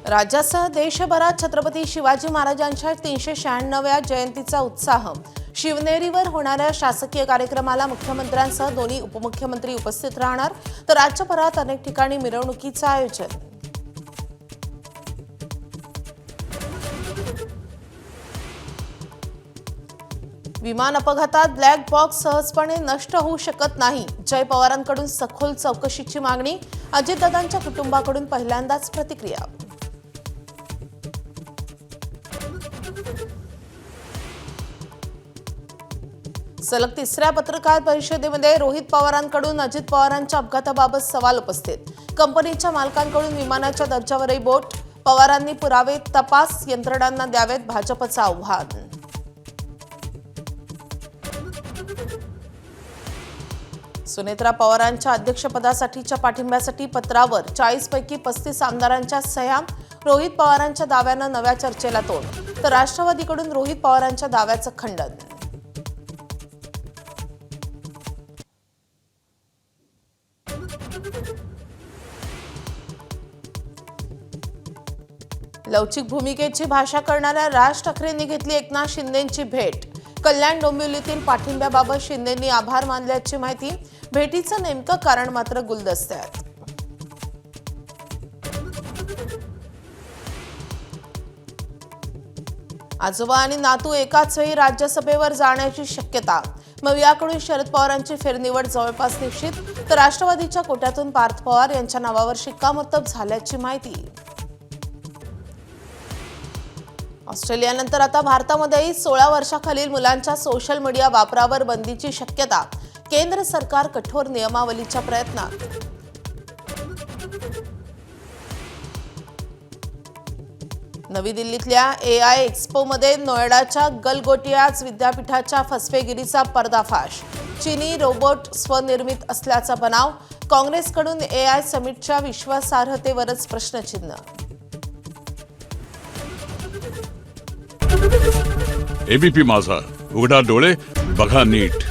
राज्यासह देशभरात छत्रपती शिवाजी महाराजांच्या 396व्या जयंतीचा उत्साह। शिवनेरीवर होणाऱ्या शासकीय कार्यक्रमाला मुख्यमंत्र्यांसह दोन्ही उपमुख्यमंत्री उपस्थित राहणार, तर राज्यभरात अनेक ठिकाणी मिरवणुकीचं आयोजन। विमान अपघातात ब्लॅक बॉक्स सहजपणे नष्ट होऊ शकत नाही। जय पवारांकडून सखोल चौकशीची मागणी। अजितदादांच्या कुटुंबाकडून पहिल्यांदाच प्रतिक्रिया। सलग तिसऱ्या पत्रकार परिषदेमध्ये रोहित पवारांकडून अजित पवारांच्या अपघाताबाबत सवाल उपस्थित। कंपनीच्या मालकांकडून विमानाच्या दर्जावरही बोट। पवारांनी पुरावे तपास यंत्रणांना द्यावेत, भाजपचं आव्हान। सुनेत्रा पवारांच्या अध्यक्षपदासाठीच्या पाठिंब्यासाठी पत्रावर 40 पैकी 35 आमदारांच्या सह्या। रोहित पवारांच्या दाव्यानं नव्या चर्चेला तोंड, तर राष्ट्रवादीकडून रोहित पवारांच्या दाव्याचं खंडन। लवचिक भूमिकेची भाषा करणाऱ्या राज ठाकरेंनी घेतली एकनाथ शिंदेंची भेट। कल्याण डोंबिवलीतील पाठिंब्याबाबत शिंदेंनी आभार मानल्याची माहिती। भेटीचं नेमकं कारण मात्र गुलदस्त्यात। आजोबा आणि नातू एकाच वेळी राज्यसभेवर जाण्याची शक्यता। मवियाकडून शरद पवारांची फेरनिवड जवळपास निश्चित, तर राष्ट्रवादीच्या कोट्यातून पार्थ पवार यांच्या नावावर शिक्कामोर्तब झाल्याची माहिती। ऑस्ट्रेलियानंतर आता भारतामध्येही 16 वर्षाखालील मुलांच्या सोशल मीडिया वापरावर बंदीची शक्यता। केंद्र सरकार कठोर नियमावलीच्या प्रयत्नात। नवी दिल्लीतल्या AI एक्स्पोमध्ये नोएडाच्या गलगोटियाज विद्यापीठाच्या फसवेगिरीचा पर्दाफाश। चीनी रोबोट स्वनिर्मित असल्याचा बनाव। काँग्रेसकडून AI समिटच्या विश्वासार्हतेवरच प्रश्नचिन्ह। एबीपी माझा, उघडा डोळे बघा नीट।